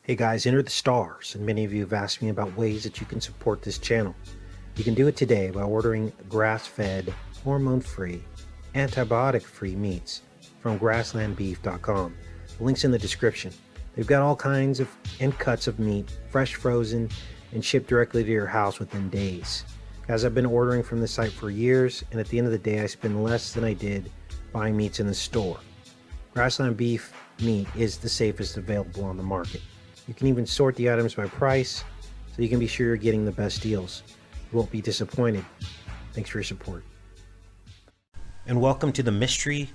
Hey guys, enter the stars, and many of you have asked me about ways that you can support this channel. You can do it today by ordering grass-fed, hormone-free, antibiotic-free meats from grasslandbeef.com. The link's in the description. They've got all kinds of and cuts of meat, fresh frozen, and shipped directly to your house within days. Guys, I've been ordering from this site for years, and at the end of the day, I spend less than I did buying meats in the store. Grassland beef meat is the safest available on the market. You can even sort the items by price, so you can be sure you're getting the best deals. You won't be disappointed. Thanks for your support. And welcome to the mystery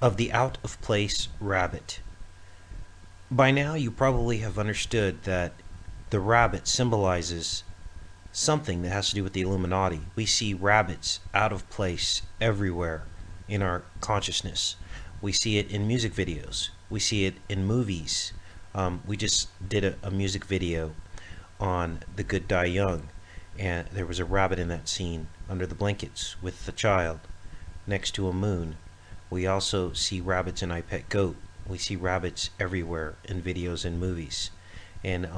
of the out-of-place rabbit. By now you probably have understood that the rabbit symbolizes something that has to do with the Illuminati. We see rabbits out of place everywhere in our consciousness. We see it in music videos. We see it in movies. We just did a music video on The Good Die Young, and there was a rabbit in that scene under the blankets with the child next to a moon. We also see rabbits in I Pet Goat. We see rabbits everywhere in videos and movies. And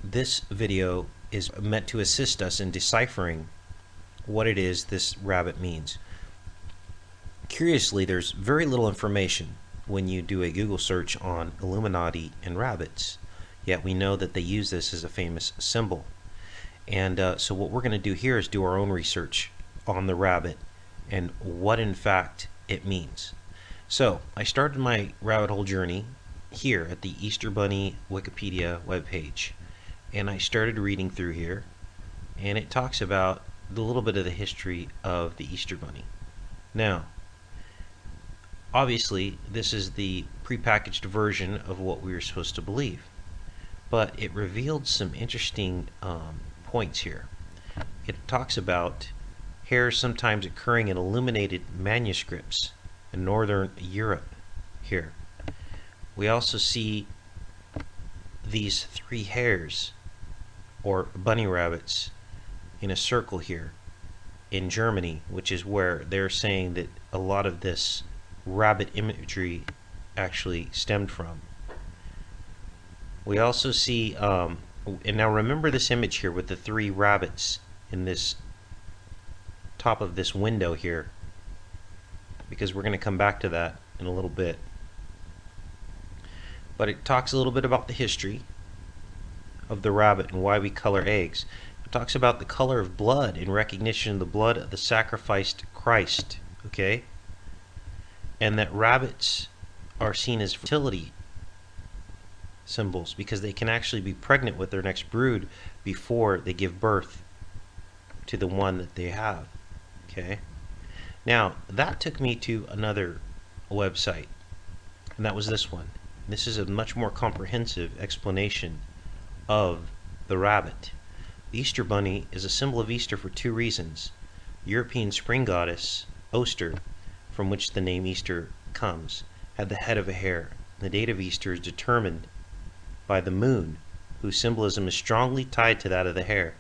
this video is meant to assist us in deciphering what it is this rabbit means. Curiously, there's very little information when you do a Google search on Illuminati and rabbits, yet we know that they use this as a famous symbol. And so what we're going to do here is do our own research on the rabbit and what in fact it means. So I started my rabbit hole journey here at the Easter Bunny Wikipedia webpage, and I started reading through here, and it talks about a little bit of the history of the Easter Bunny. Now, obviously, this is the prepackaged version of what we were supposed to believe, but it revealed some interesting points here. It talks about hares sometimes occurring in illuminated manuscripts in Northern Europe here. We also see these three hares, or bunny rabbits, in a circle here in Germany, which is where they're saying that a lot of this rabbit imagery actually stemmed from. We also see, and now remember this image here with the three rabbits in this top of this window here, because we're going to come back to that in a little bit. But it talks a little bit about the history of the rabbit and why we color eggs. It talks about the color of blood in recognition of the blood of the sacrificed Christ, okay? And that rabbits are seen as fertility symbols because they can actually be pregnant with their next brood before they give birth to the one that they have. Okay. Now that took me to another website, and that was this one. This is a much more comprehensive explanation of the rabbit. The Easter Bunny is a symbol of Easter for two reasons. European spring goddess Oster, from which the name Easter comes, had the head of a hare. The date of Easter is determined by the moon, whose symbolism is strongly tied to that of the hare.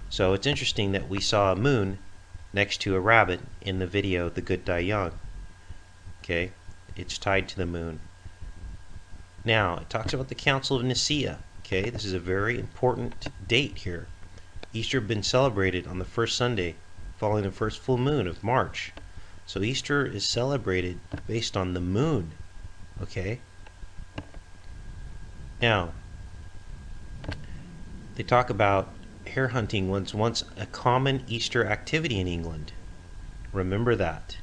So it's interesting that we saw a moon next to a rabbit in the video The Good Die Young. Okay, it's tied to the moon. Now it talks about the Council of Nicaea. Okay, this is a very important date here. Easter had been celebrated on the first Sunday following the first full moon of March. So Easter is celebrated based on the moon, okay? Now, they talk about hare hunting was once a common Easter activity in England. Remember that.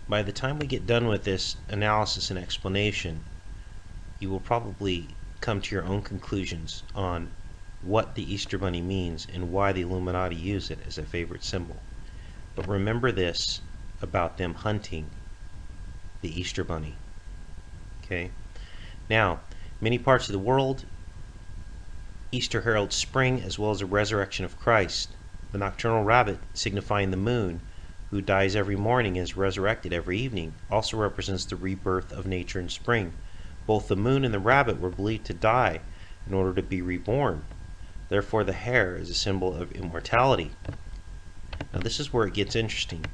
By the time we get done with this analysis and explanation, you will probably come to your own conclusions on what the Easter Bunny means and why the Illuminati use it as a favorite symbol. But remember this about them hunting the Easter Bunny. Okay. Now, many parts of the world, Easter heralds spring as well as the resurrection of Christ. The nocturnal rabbit, signifying the moon, who dies every morning and is resurrected every evening, also represents the rebirth of nature in spring. Both the moon and the rabbit were believed to die in order to be reborn. Therefore, the hare is a symbol of immortality. Now, this is where it gets interesting.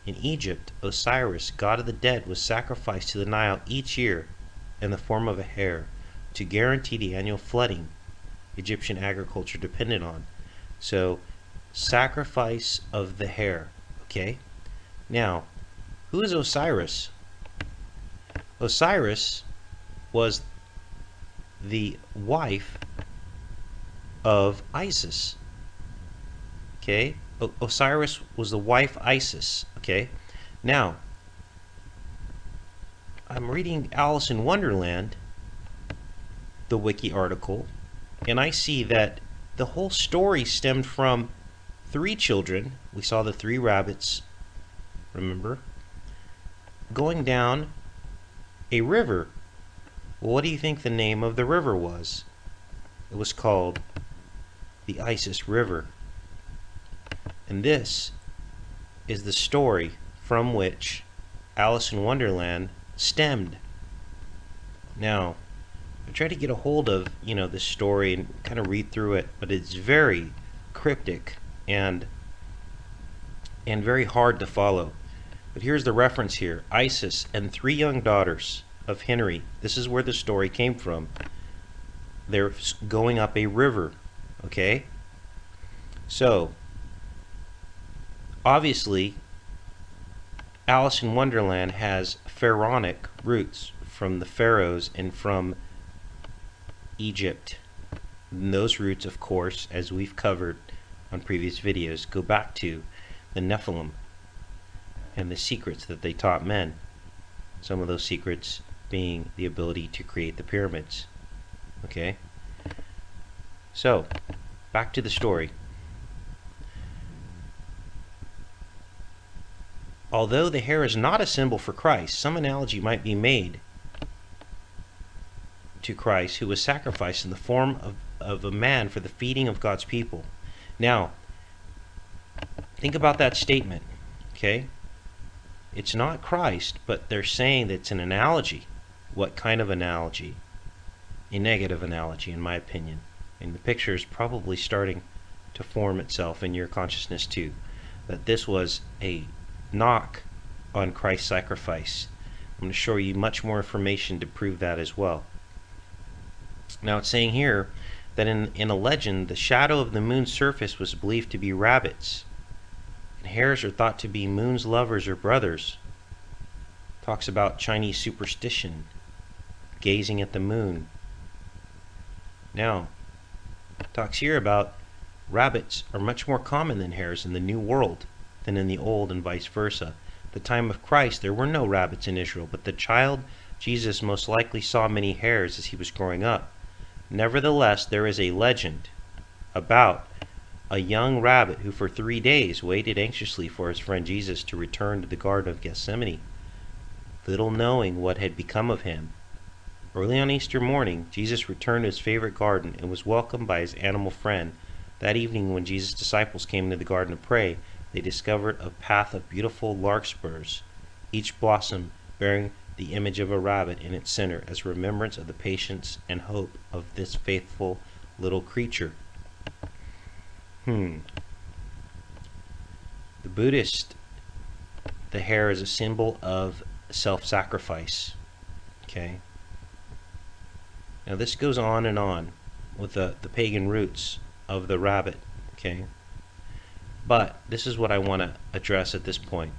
In Egypt, Osiris, god of the dead, was sacrificed to the Nile each year in the form of a hare to guarantee the annual flooding Egyptian agriculture depended on. So, sacrifice of the hare. Okay? Now, who is Osiris? Osiris was the wife of Isis. Okay? Osiris was the wife Isis. Okay? Now, I'm reading Alice in Wonderland, the wiki article, and I see that the whole story stemmed from 3 children. We saw the 3 rabbits, remember, going down a river. Well, what do you think the name of the river was? It was called the Isis River. And this is the story from which Alice in Wonderland stemmed. Now, I tried to get a hold of, this story and kind of read through it, but it's very cryptic and very hard to follow. But here's the reference here. Isis and 3 young daughters of Henry. This is where the story came from. They're going up a river. Okay? So, obviously, Alice in Wonderland has pharaonic roots from the pharaohs and from Egypt. And those roots, of course, as we've covered on previous videos, go back to the Nephilim and the secrets that they taught men. Some of those secrets being the ability to create the pyramids. Okay? So, back to the story. Although the hare is not a symbol for Christ, some analogy might be made to Christ, who was sacrificed in the form of a man for the feeding of God's people. Now, think about that statement, okay? It's not Christ, but they're saying that it's an analogy. What kind of analogy? A negative analogy, in my opinion. And the picture is probably starting to form itself in your consciousness too, that this was a knock on Christ's sacrifice. I'm going to show you much more information to prove that as well. Now it's saying here that in a legend, the shadow of the moon's surface was believed to be rabbits, and hares are thought to be moon's lovers or brothers. Talks about Chinese superstition, gazing at the moon. Now, talks here about rabbits are much more common than hares in the New World than in the Old, and vice versa. At the time of Christ, there were no rabbits in Israel, but the child Jesus most likely saw many hares as he was growing up. Nevertheless, there is a legend about a young rabbit who for 3 days waited anxiously for his friend Jesus to return to the Garden of Gethsemane, little knowing what had become of him. Early on Easter morning, Jesus returned to his favorite garden and was welcomed by his animal friend. That evening, when Jesus' disciples came to the garden to pray, they discovered a path of beautiful larkspurs, each blossom bearing the image of a rabbit in its center as a remembrance of the patience and hope of this faithful little creature. The Buddhist, the hare is a symbol of self-sacrifice. Okay? Now this goes on and on with the pagan roots of the rabbit. Okay? But this is what I want to address at this point.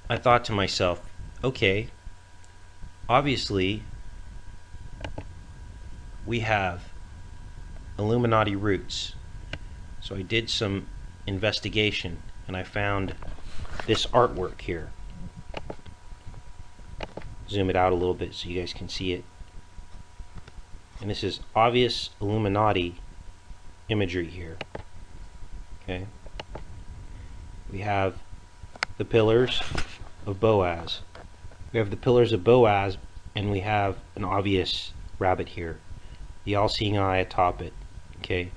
I thought to myself, okay, obviously we have Illuminati roots. So I did some investigation and I found this artwork here. Zoom it out a little bit so you guys can see it. And this is obvious Illuminati imagery here. Okay. We have the pillars of Boaz. We have the pillars of Boaz, and we have an obvious rabbit here. The all-seeing eye atop it. Okay.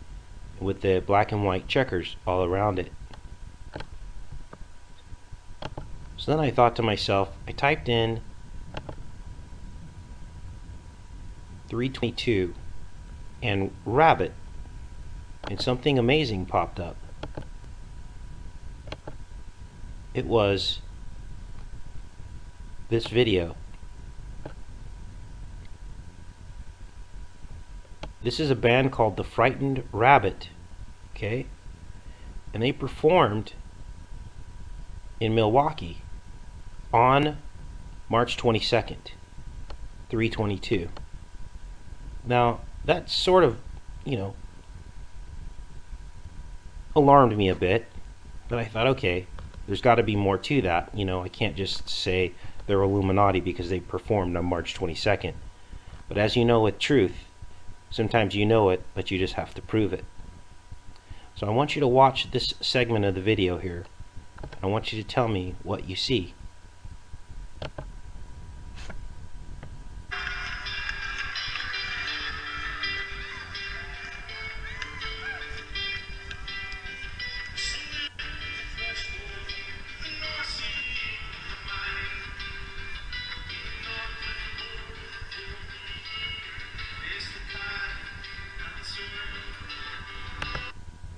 With the black and white checkers all around it. So then I thought to myself, I typed in 322 and rabbit, and something amazing popped up. It was this video. This is a band called the Frightened Rabbit, okay? And they performed in Milwaukee on March 22nd, 3/22. Now, that sort of, alarmed me a bit, but I thought, okay, there's got to be more to that. I can't just say they're Illuminati because they performed on March 22nd. But as you know with truth, sometimes you know it, but you just have to prove it. So I want you to watch this segment of the video here. I want you to tell me what you see.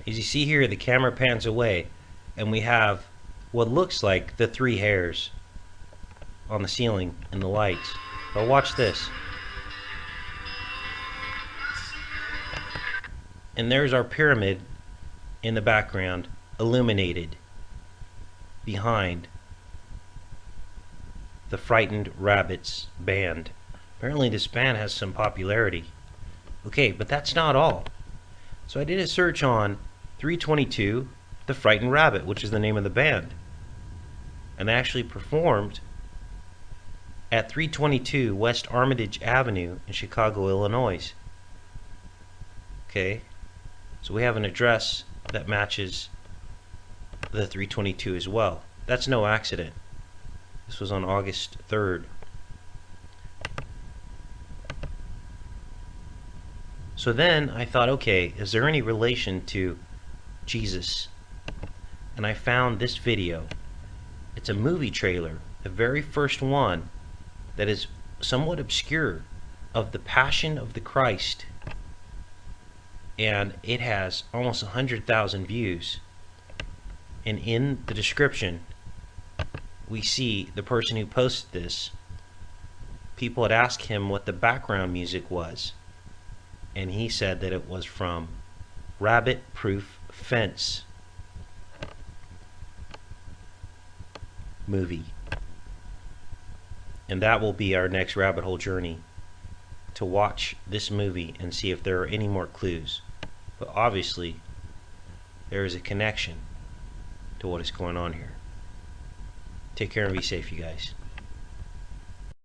As you see here, the camera pans away and we have what looks like the three hairs on the ceiling and the lights. But watch this. And there's our pyramid in the background, illuminated behind the Frightened Rabbits band. Apparently this band has some popularity. Okay, but that's not all. So I did a search on 3/22, the Frightened Rabbit, which is the name of the band. And they actually performed at 322 West Armitage Avenue in Chicago, Illinois. Okay, so we have an address that matches the 322 as well. That's no accident. This was on August 3rd. So then I thought, okay, is there any relation to Jesus? And I found this video. It's a movie trailer, the very first one that is somewhat obscure, of the Passion of the Christ. And it has almost 100,000 views. And in the description, we see the person who posted this. People had asked him what the background music was, and he said that it was from Rabbit Proof Fence movie. And that will be our next rabbit hole journey, to watch this movie and see if there are any more clues. But obviously there is a connection to what is going on here. Take care and be safe, you guys.